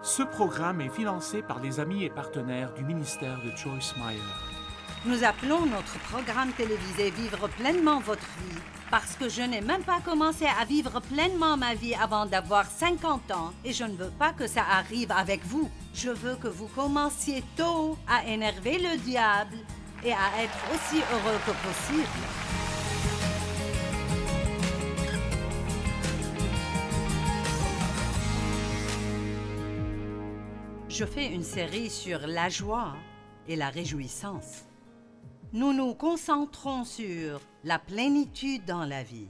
Ce programme est financé par les amis et partenaires du ministère de Joyce Meyer. Nous appelons notre programme télévisé Vivre pleinement votre vie parce que je n'ai même pas commencé à vivre pleinement ma vie avant d'avoir 50 ans et je ne veux pas que ça arrive avec vous. Je veux que vous commenciez tôt à énerver le diable et à être aussi heureux que possible. Je fais une série sur la joie et la réjouissance. Nous nous concentrons sur la plénitude dans la vie.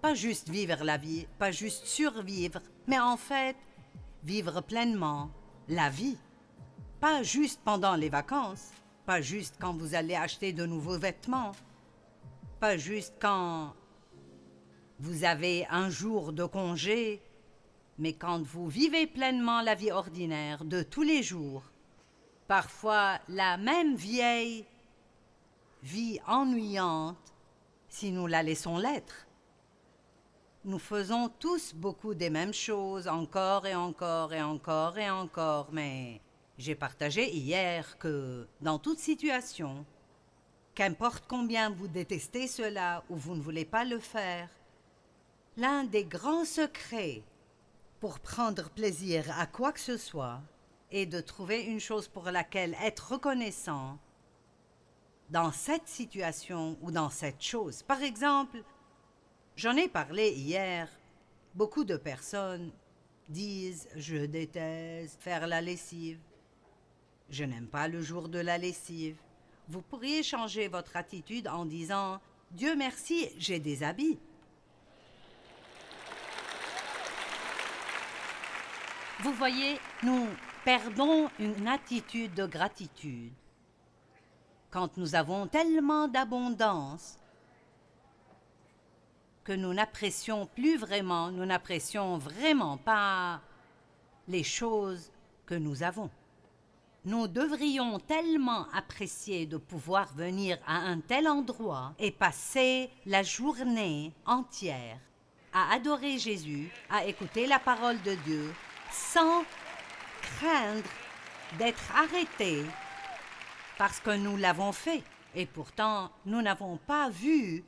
Pas juste vivre la vie, pas juste survivre, mais en fait, vivre pleinement la vie. Pas juste pendant les vacances, pas juste quand vous allez acheter de nouveaux vêtements, pas juste quand vous avez un jour de congé, mais quand vous vivez pleinement la vie ordinaire de tous les jours, parfois la même vieille vie ennuyante si nous la laissons l'être. Nous faisons tous beaucoup des mêmes choses, encore et encore et encore et encore, mais j'ai partagé hier que dans toute situation, qu'importe combien vous détestez cela ou vous ne voulez pas le faire, l'un des grands secrets pour prendre plaisir à quoi que ce soit est de trouver une chose pour laquelle être reconnaissant dans cette situation ou dans cette chose. Par exemple, j'en ai parlé hier, beaucoup de personnes disent « Je déteste faire la lessive. Je n'aime pas le jour de la lessive. » Vous pourriez changer votre attitude en disant « Dieu merci, j'ai des habits. » Vous voyez, nous perdons une attitude de gratitude quand nous avons tellement d'abondance que nous n'apprécions vraiment pas les choses que nous avons. Nous devrions tellement apprécier de pouvoir venir à un tel endroit et passer la journée entière à adorer Jésus, à écouter la parole de Dieu, sans craindre d'être arrêtés parce que nous l'avons fait. Et pourtant, nous n'avons pas vu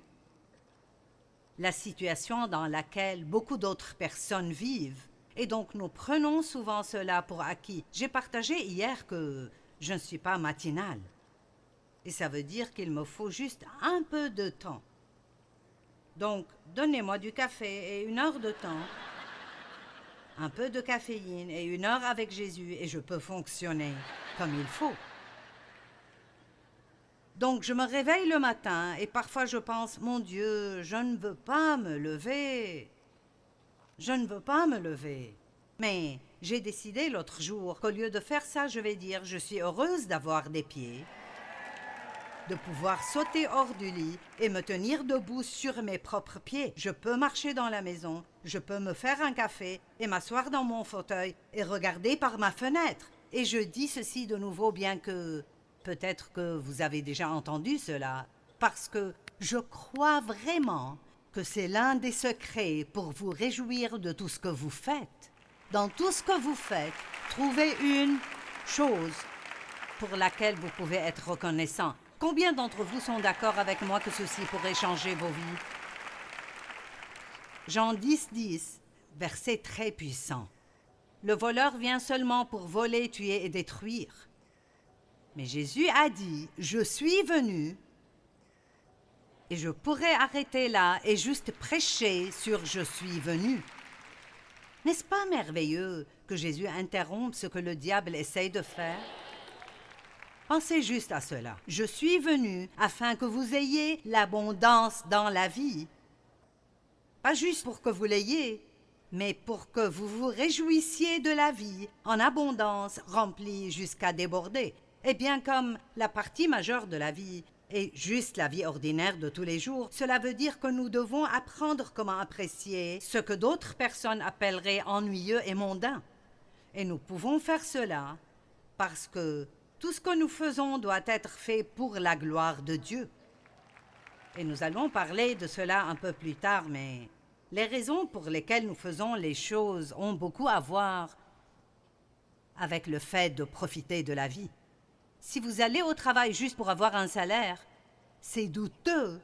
la situation dans laquelle beaucoup d'autres personnes vivent. Et donc, nous prenons souvent cela pour acquis. J'ai partagé hier que je ne suis pas matinale. Et ça veut dire qu'il me faut juste un peu de temps. Donc, donnez-moi du café et 1 heure de temps, un peu de caféine et 1 heure avec Jésus et je peux fonctionner comme il faut. Donc, je me réveille le matin et parfois je pense, mon Dieu, je ne veux pas me lever. Je ne veux pas me lever. Mais j'ai décidé l'autre jour qu'au lieu de faire ça, je vais dire, je suis heureuse d'avoir des pieds, de pouvoir sauter hors du lit et me tenir debout sur mes propres pieds. Je peux marcher dans la maison, je peux me faire un café et m'asseoir dans mon fauteuil et regarder par ma fenêtre. Et je dis ceci de nouveau, bien que peut-être que vous avez déjà entendu cela, parce que je crois vraiment que c'est l'un des secrets pour vous réjouir de tout ce que vous faites. Dans tout ce que vous faites, trouvez une chose pour laquelle vous pouvez être reconnaissant. Combien d'entre vous sont d'accord avec moi que ceci pourrait changer vos vies? Jean 10, verset très puissant. Le voleur vient seulement pour voler, tuer et détruire. Mais Jésus a dit, je suis venu, et je pourrais arrêter là et juste prêcher sur je suis venu. N'est-ce pas merveilleux que Jésus interrompe ce que le diable essaye de faire? Pensez juste à cela. Je suis venu afin que vous ayez l'abondance dans la vie. Pas juste pour que vous l'ayez, mais pour que vous vous réjouissiez de la vie en abondance, remplie jusqu'à déborder. Et bien comme la partie majeure de la vie est juste la vie ordinaire de tous les jours, cela veut dire que nous devons apprendre comment apprécier ce que d'autres personnes appelleraient ennuyeux et mondain. Et nous pouvons faire cela parce que tout ce que nous faisons doit être fait pour la gloire de Dieu. Et nous allons parler de cela un peu plus tard, mais les raisons pour lesquelles nous faisons les choses ont beaucoup à voir avec le fait de profiter de la vie. Si vous allez au travail juste pour avoir un salaire, c'est douteux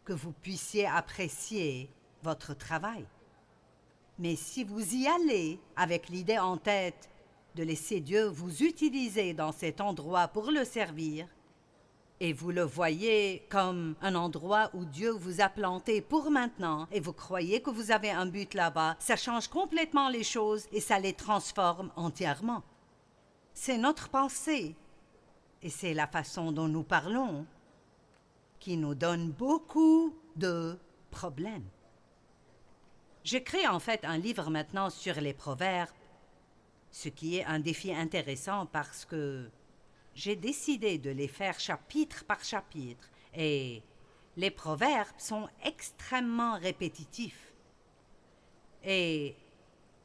que vous puissiez apprécier votre travail. Mais si vous y allez avec l'idée en tête de laisser Dieu vous utiliser dans cet endroit pour le servir, et vous le voyez comme un endroit où Dieu vous a planté pour maintenant, et vous croyez que vous avez un but là-bas, ça change complètement les choses et ça les transforme entièrement. C'est notre pensée, et c'est la façon dont nous parlons, qui nous donne beaucoup de problèmes. J'écris en fait un livre maintenant sur les proverbes, ce qui est un défi intéressant parce que j'ai décidé de les faire chapitre par chapitre et les proverbes sont extrêmement répétitifs. Et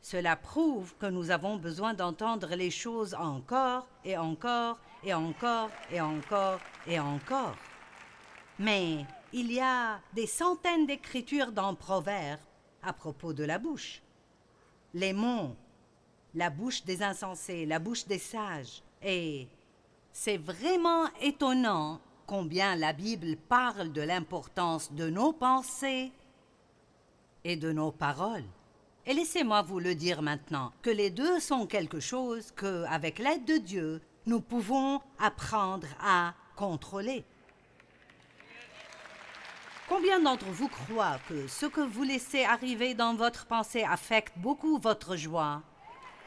cela prouve que nous avons besoin d'entendre les choses encore et encore et encore et encore et encore. Mais il y a des centaines d'écritures dans Proverbes à propos de la bouche. Les mots, la bouche des insensés, la bouche des sages. Et c'est vraiment étonnant combien la Bible parle de l'importance de nos pensées et de nos paroles. Et laissez-moi vous le dire maintenant, que les deux sont quelque chose que, avec l'aide de Dieu, nous pouvons apprendre à contrôler. Combien d'entre vous croient que ce que vous laissez arriver dans votre pensée affecte beaucoup votre joie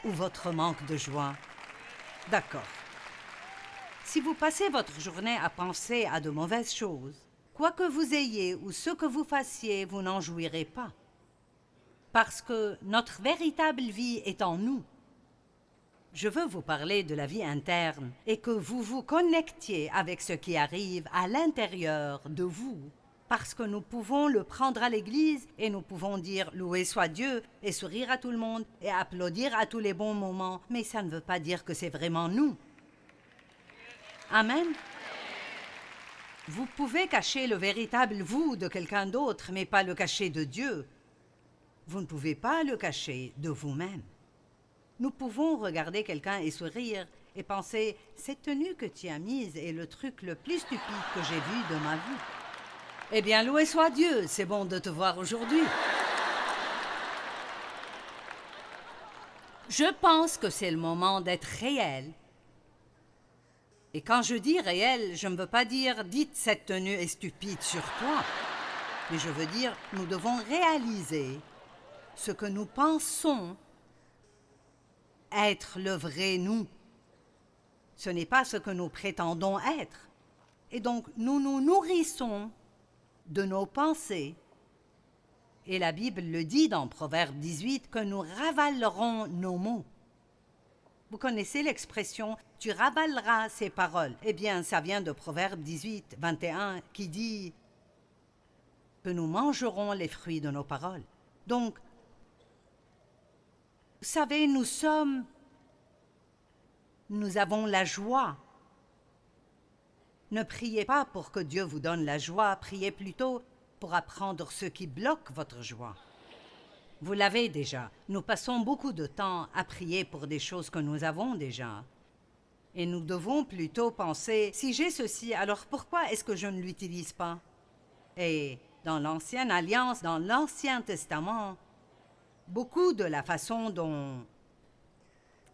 ou votre manque de joie? D'accord. Si vous passez votre journée à penser à de mauvaises choses, quoi que vous ayez ou ce que vous fassiez, vous n'en jouirez pas. Parce que notre véritable vie est en nous. Je veux vous parler de la vie interne et que vous vous connectiez avec ce qui arrive à l'intérieur de vous. Parce que nous pouvons le prendre à l'église et nous pouvons dire « Loué soit Dieu » et sourire à tout le monde et applaudir à tous les bons moments, mais ça ne veut pas dire que c'est vraiment nous. Amen. Vous pouvez cacher le véritable vous de quelqu'un d'autre, mais pas le cacher de Dieu. Vous ne pouvez pas le cacher de vous-même. Nous pouvons regarder quelqu'un et sourire et penser « Cette tenue que tu as mise est le truc le plus stupide que j'ai vu de ma vie. » Eh bien, loué soit Dieu, c'est bon de te voir aujourd'hui. Je pense que c'est le moment d'être réel. Et quand je dis réel, je ne veux pas dire « dites cette tenue est stupide sur toi », mais je veux dire nous devons réaliser ce que nous pensons être le vrai nous. Ce n'est pas ce que nous prétendons être. Et donc, nous nous nourrissons de nos pensées. Et la Bible le dit dans Proverbe 18 que nous ravalerons nos mots. Vous connaissez l'expression « tu ravaleras ces paroles ». Eh bien, ça vient de Proverbe 18, 21 qui dit que nous mangerons les fruits de nos paroles. Donc, vous savez, nous avons la joie. Ne priez pas pour que Dieu vous donne la joie, priez plutôt pour apprendre ce qui bloque votre joie. Vous l'avez déjà. Nous passons beaucoup de temps à prier pour des choses que nous avons déjà. Et nous devons plutôt penser, si j'ai ceci, alors pourquoi est-ce que je ne l'utilise pas? Et dans l'Ancienne Alliance, dans l'Ancien Testament, beaucoup de la façon dont,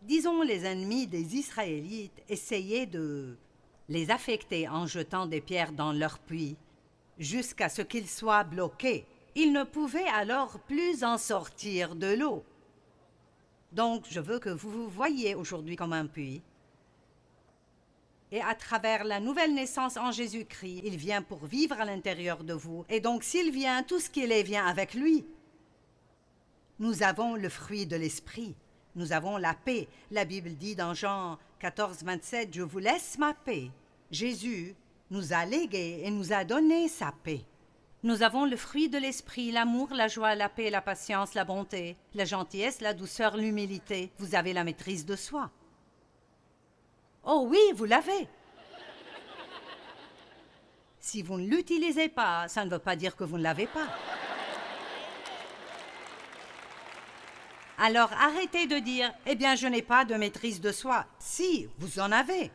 disons, les ennemis des Israélites essayaient de les affecter en jetant des pierres dans leur puits, jusqu'à ce qu'ils soient bloqués. Ils ne pouvaient alors plus en sortir de l'eau. Donc, je veux que vous vous voyiez aujourd'hui comme un puits. Et à travers la nouvelle naissance en Jésus-Christ, il vient pour vivre à l'intérieur de vous. Et donc, s'il vient, tout ce qu'il est vient avec lui. Nous avons le fruit de l'esprit. Nous avons la paix. La Bible dit dans Jean 14, 27, « Je vous laisse ma paix. » Jésus nous a légué et nous a donné sa paix. Nous avons le fruit de l'esprit, l'amour, la joie, la paix, la patience, la bonté, la gentillesse, la douceur, l'humilité. Vous avez la maîtrise de soi. Oh oui, vous l'avez. Si vous ne l'utilisez pas, ça ne veut pas dire que vous ne l'avez pas. Alors arrêtez de dire « Eh bien, je n'ai pas de maîtrise de soi ». Si, vous en avez.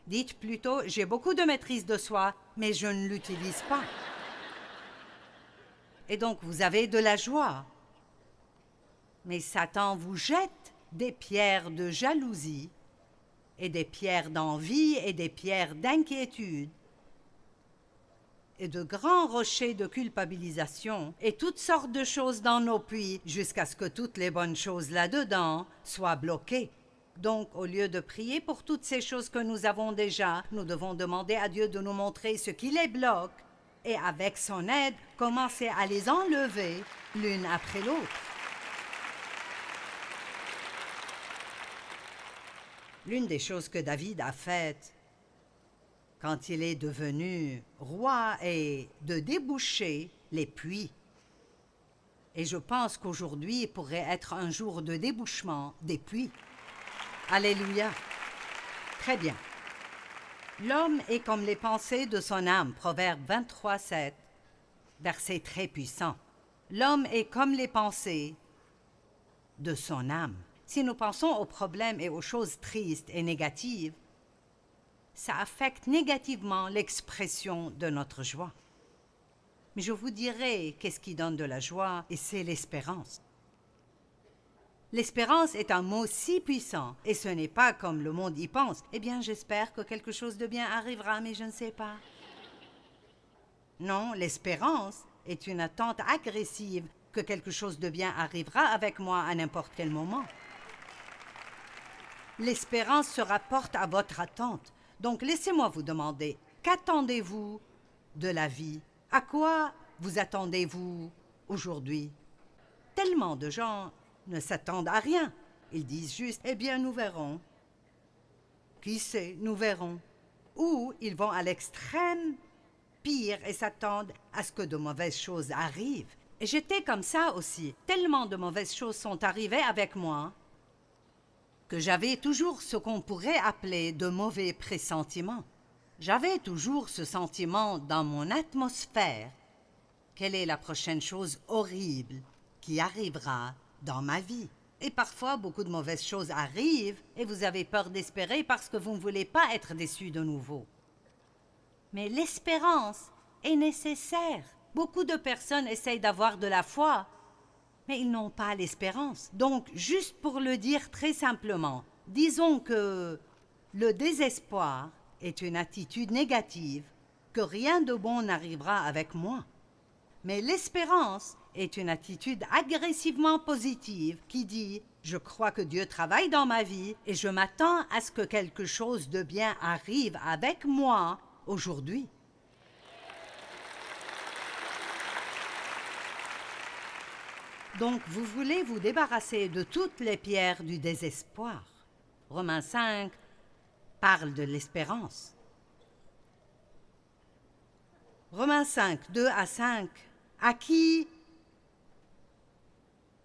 Dites plutôt « J'ai beaucoup de maîtrise de soi, mais je ne l'utilise pas ». Et donc, vous avez de la joie. Mais Satan vous jette des pierres de jalousie et des pierres d'envie et des pierres d'inquiétude et de grands rochers de culpabilisation et toutes sortes de choses dans nos puits jusqu'à ce que toutes les bonnes choses là-dedans soient bloquées. Donc, au lieu de prier pour toutes ces choses que nous avons déjà, nous devons demander à Dieu de nous montrer ce qui les bloque et avec son aide, commencer à les enlever l'une après l'autre. L'une des choses que David a faites quand il est devenu roi est de déboucher les puits. Et je pense qu'aujourd'hui pourrait être un jour de débouchement des puits. Alléluia. Très bien. L'homme est comme les pensées de son âme, Proverbe 23, 7, verset très puissant. L'homme est comme les pensées de son âme. Si nous pensons aux problèmes et aux choses tristes et négatives, ça affecte négativement l'expression de notre joie. Mais je vous dirai qu'est-ce qui donne de la joie, et c'est l'espérance. L'espérance est un mot si puissant, et ce n'est pas comme le monde y pense. Eh bien, j'espère que quelque chose de bien arrivera, mais je ne sais pas. Non, l'espérance est une attente agressive que quelque chose de bien arrivera avec moi à n'importe quel moment. L'espérance se rapporte à votre attente. Donc, laissez-moi vous demander, qu'attendez-vous de la vie? À quoi vous attendez-vous aujourd'hui? Tellement de gens ne s'attendent à rien. Ils disent juste « Eh bien, nous verrons ». Qui sait, nous verrons. Ou ils vont à l'extrême pire et s'attendent à ce que de mauvaises choses arrivent. Et j'étais comme ça aussi. Tellement de mauvaises choses sont arrivées avec moi que j'avais toujours ce qu'on pourrait appeler de mauvais pressentiments. J'avais toujours ce sentiment dans mon atmosphère. Quelle est la prochaine chose horrible qui arrivera dans ma vie? Et parfois, beaucoup de mauvaises choses arrivent et vous avez peur d'espérer parce que vous ne voulez pas être déçu de nouveau. Mais l'espérance est nécessaire. Beaucoup de personnes essayent d'avoir de la foi, mais ils n'ont pas l'espérance. Donc, juste pour le dire très simplement, disons que le désespoir est une attitude négative, que rien de bon n'arrivera avec moi. Mais l'espérance est une attitude agressivement positive qui dit « Je crois que Dieu travaille dans ma vie et je m'attends à ce que quelque chose de bien arrive avec moi aujourd'hui. » Donc, vous voulez vous débarrasser de toutes les pierres du désespoir. Romains 5 parle de l'espérance. Romains 5, 2 à 5, à qui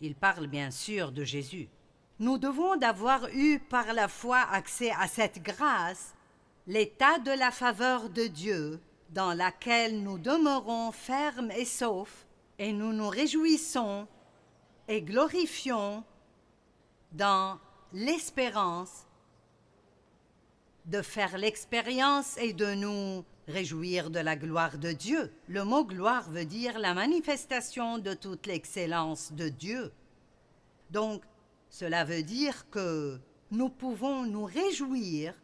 il parle bien sûr de Jésus. Nous devons d'avoir eu par la foi accès à cette grâce, l'état de la faveur de Dieu, dans laquelle nous demeurons fermes et saufs, et nous nous réjouissons et glorifions dans l'espérance de faire l'expérience et de nous réjouir de la gloire de Dieu. Le mot gloire veut dire la manifestation de toute l'excellence de Dieu. Donc, cela veut dire que nous pouvons nous réjouir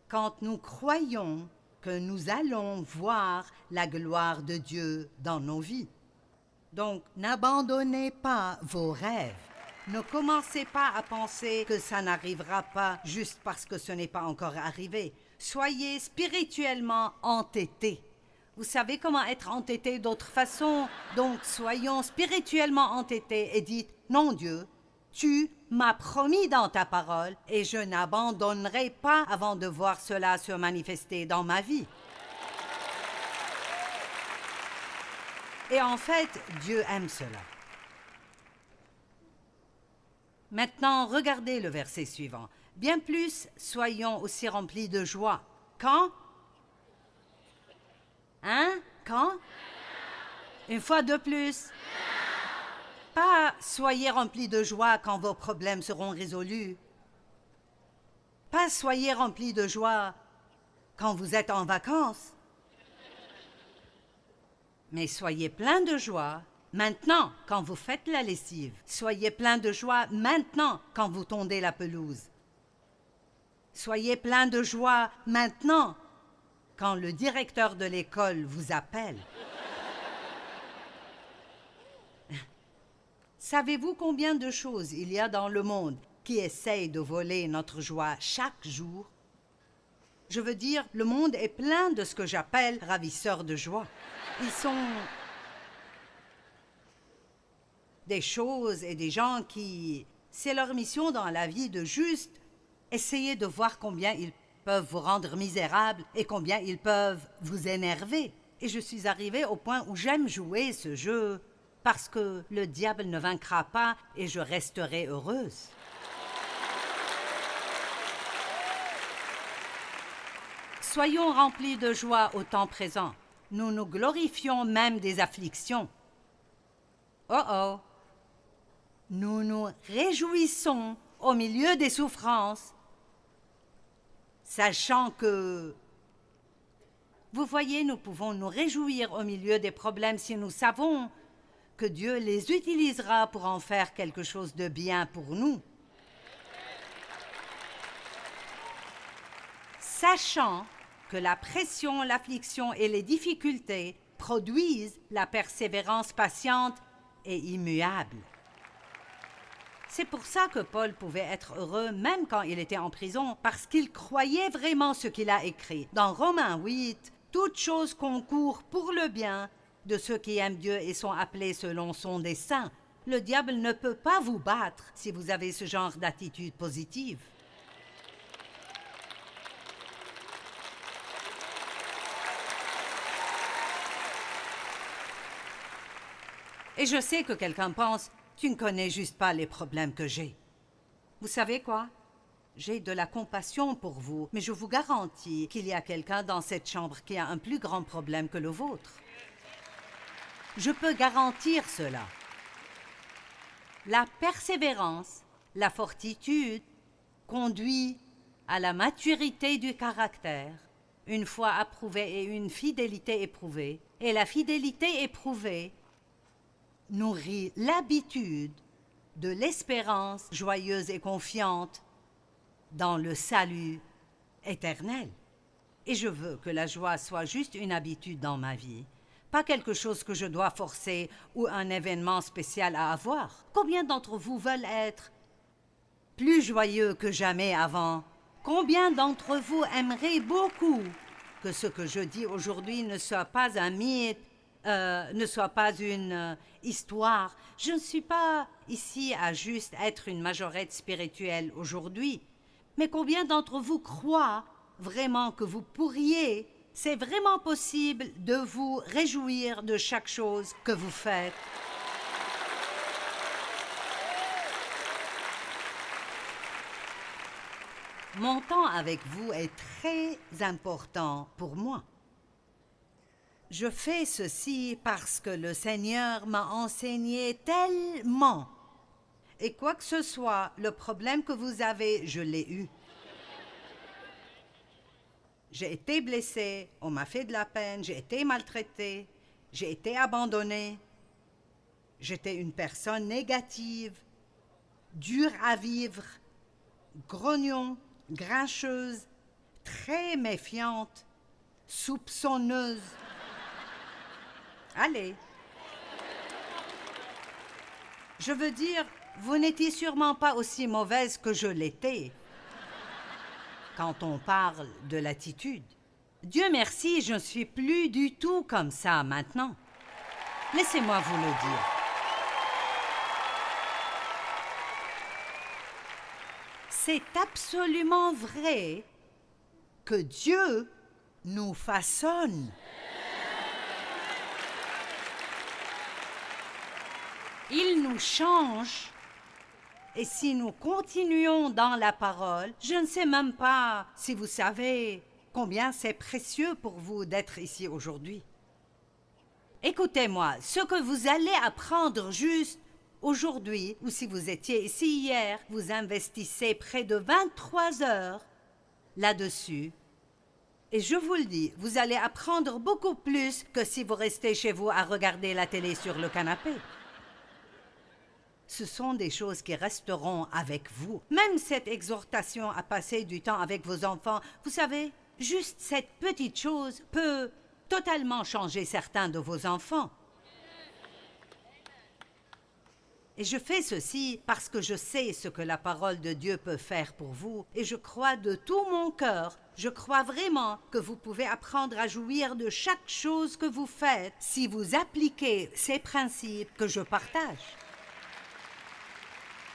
quand nous croyons que nous allons voir la gloire de Dieu dans nos vies. Donc, n'abandonnez pas vos rêves. Ne commencez pas à penser que ça n'arrivera pas juste parce que ce n'est pas encore arrivé. Soyez spirituellement entêtés. Vous savez comment être entêté d'autre façon? Donc, soyons spirituellement entêtés et dites « Non, Dieu, tu m'as promis dans ta parole et je n'abandonnerai pas avant de voir cela se manifester dans ma vie. » Et en fait, Dieu aime cela. Maintenant, regardez le verset suivant. Bien plus, soyons aussi remplis de joie. Quand? Hein? Quand? Une fois de plus. Pas soyez remplis de joie quand vos problèmes seront résolus. Pas soyez remplis de joie quand vous êtes en vacances. Mais soyez pleins de joie maintenant quand vous faites la lessive. Soyez pleins de joie maintenant quand vous tondez la pelouse. Soyez pleins de joie maintenant quand le directeur de l'école vous appelle. Savez-vous combien de choses il y a dans le monde qui essayent de voler notre joie chaque jour? Je veux dire, le monde est plein de ce que j'appelle ravisseurs de joie. Ils sont des choses et des gens qui... C'est leur mission dans la vie de juste essayer de voir combien ils peuvent vous rendre misérable et combien ils peuvent vous énerver. Et je suis arrivée au point où j'aime jouer ce jeu parce que le diable ne vaincra pas et je resterai heureuse. Soyons remplis de joie au temps présent. Nous nous glorifions même des afflictions. Oh oh! Nous nous réjouissons au milieu des souffrances, sachant que... Vous voyez, nous pouvons nous réjouir au milieu des problèmes si nous savons que Dieu les utilisera pour en faire quelque chose de bien pour nous. Sachant que la pression, l'affliction et les difficultés produisent la persévérance patiente et immuable. C'est pour ça que Paul pouvait être heureux même quand il était en prison, parce qu'il croyait vraiment ce qu'il a écrit. Dans Romains 8, toute chose concourt pour le bien de ceux qui aiment Dieu et sont appelés selon son dessein. Le diable ne peut pas vous battre si vous avez ce genre d'attitude positive. Et je sais que quelqu'un pense, tu ne connais juste pas les problèmes que j'ai. Vous savez quoi? J'ai de la compassion pour vous, mais je vous garantis qu'il y a quelqu'un dans cette chambre qui a un plus grand problème que le vôtre. Je peux garantir cela. La persévérance, la fortitude conduit à la maturité du caractère, une foi approuvée et une fidélité éprouvée. Et la fidélité éprouvée nourrit l'habitude de l'espérance joyeuse et confiante dans le salut éternel. Et je veux que la joie soit juste une habitude dans ma vie, pas quelque chose que je dois forcer ou un événement spécial à avoir. Combien d'entre vous veulent être plus joyeux que jamais avant? Combien d'entre vous aimeraient beaucoup que ce que je dis aujourd'hui ne soit pas un mythe, ne soit pas une histoire? Je ne suis pas ici à juste être une majorette spirituelle aujourd'hui. Mais combien d'entre vous croient vraiment que vous pourriez, c'est vraiment possible de vous réjouir de chaque chose que vous faites? Mon temps avec vous est très important pour moi. Je fais ceci parce que le Seigneur m'a enseigné tellement. Et quoi que ce soit, le problème que vous avez, je l'ai eu. J'ai été blessée, on m'a fait de la peine, j'ai été maltraitée, j'ai été abandonnée. J'étais une personne négative, dure à vivre, grognon, grincheuse, très méfiante, soupçonneuse. Allez. Je veux dire, vous n'étiez sûrement pas aussi mauvaise que je l'étais quand on parle de l'attitude. Dieu merci, je ne suis plus du tout comme ça maintenant. Laissez-moi vous le dire. C'est absolument vrai que Dieu nous façonne. Il nous change. Et si nous continuons dans la parole, je ne sais même pas si vous savez combien c'est précieux pour vous d'être ici aujourd'hui. Écoutez-moi, ce que vous allez apprendre juste Aujourd'hui, ou si vous étiez ici hier, vous investissez près de 23 heures là-dessus. Et je vous le dis, vous allez apprendre beaucoup plus que si vous restez chez vous à regarder la télé sur le canapé. Ce sont des choses qui resteront avec vous. Même cette exhortation à passer du temps avec vos enfants, vous savez, juste cette petite chose peut totalement changer certains de vos enfants. Et je fais ceci parce que je sais ce que la parole de Dieu peut faire pour vous et je crois de tout mon cœur, je crois vraiment que vous pouvez apprendre à jouir de chaque chose que vous faites si vous appliquez ces principes que je partage.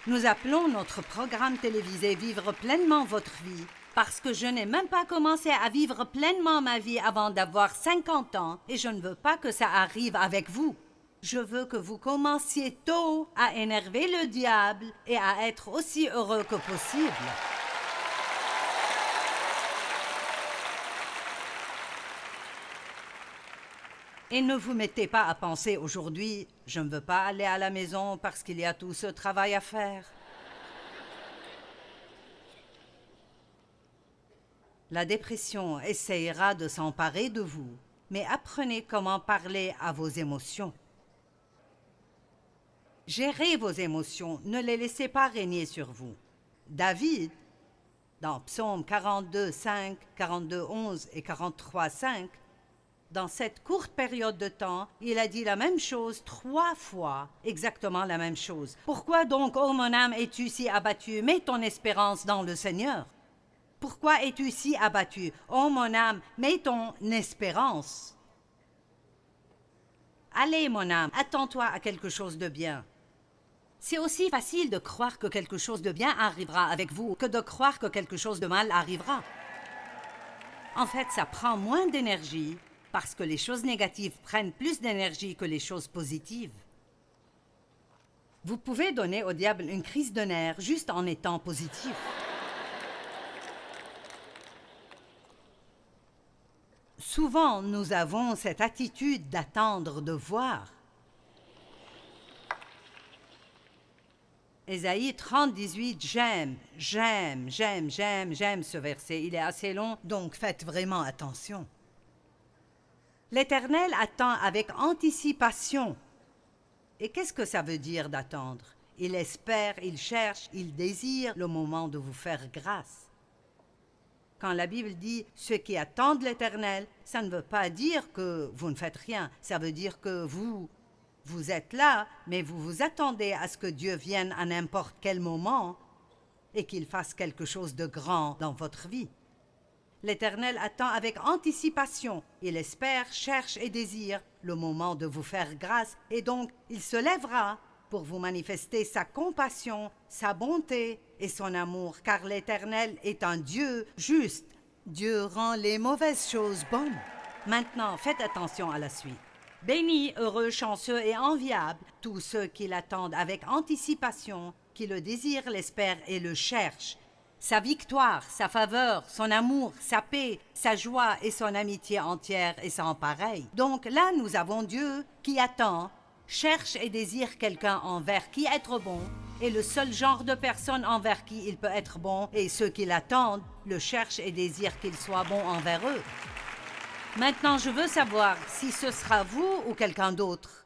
Nous appelons notre programme télévisé « Vivre pleinement votre vie » parce que je n'ai même pas commencé à vivre pleinement ma vie avant d'avoir 50 ans et je ne veux pas que ça arrive avec vous. Je veux que vous commenciez tôt à énerver le diable et à être aussi heureux que possible. Et ne vous mettez pas à penser aujourd'hui, je ne veux pas aller à la maison parce qu'il y a tout ce travail à faire. La dépression essayera de s'emparer de vous, mais apprenez comment parler à vos émotions. Gérez vos émotions, ne les laissez pas régner sur vous. David, dans Psaume 42, 5, 42, 11 et 43, 5, dans cette courte période de temps, il a dit la même chose 3 fois, exactement la même chose. Pourquoi donc, ô mon âme, es-tu si abattu? Mets ton espérance dans le Seigneur. Pourquoi es-tu si abattu? Ô mon âme, mets ton espérance. Allez, mon âme, attends-toi à quelque chose de bien. C'est aussi facile de croire que quelque chose de bien arrivera avec vous que de croire que quelque chose de mal arrivera. En fait, ça prend moins d'énergie parce que les choses négatives prennent plus d'énergie que les choses positives. Vous pouvez donner au diable une crise de nerfs juste en étant positif. Souvent, nous avons cette attitude d'attendre de voir. Ésaïe 30, 18, j'aime ce verset. Il est assez long, donc faites vraiment attention. L'Éternel attend avec anticipation. Et qu'est-ce que ça veut dire d'attendre? Il espère, il cherche, il désire le moment de vous faire grâce. Quand la Bible dit « ceux qui attendent l'Éternel », ça ne veut pas dire que vous ne faites rien. Ça veut dire que vous êtes là, mais vous vous attendez à ce que Dieu vienne à n'importe quel moment et qu'il fasse quelque chose de grand dans votre vie. L'Éternel attend avec anticipation. Il espère, cherche et désire le moment de vous faire grâce et donc il se lèvera pour vous manifester sa compassion, sa bonté et son amour, car l'Éternel est un Dieu juste. Dieu rend les mauvaises choses bonnes. Maintenant, faites attention à la suite. Bénis, heureux, chanceux et enviables, tous ceux qui l'attendent avec anticipation, qui le désirent, l'espèrent et le cherchent. Sa victoire, sa faveur, son amour, sa paix, sa joie et son amitié entière et sans pareil. Donc là, nous avons Dieu qui attend, cherche et désire quelqu'un envers qui être bon, et le seul genre de personne envers qui il peut être bon, et ceux qui l'attendent le cherchent et désirent qu'il soit bon envers eux. Maintenant, je veux savoir si ce sera vous ou quelqu'un d'autre.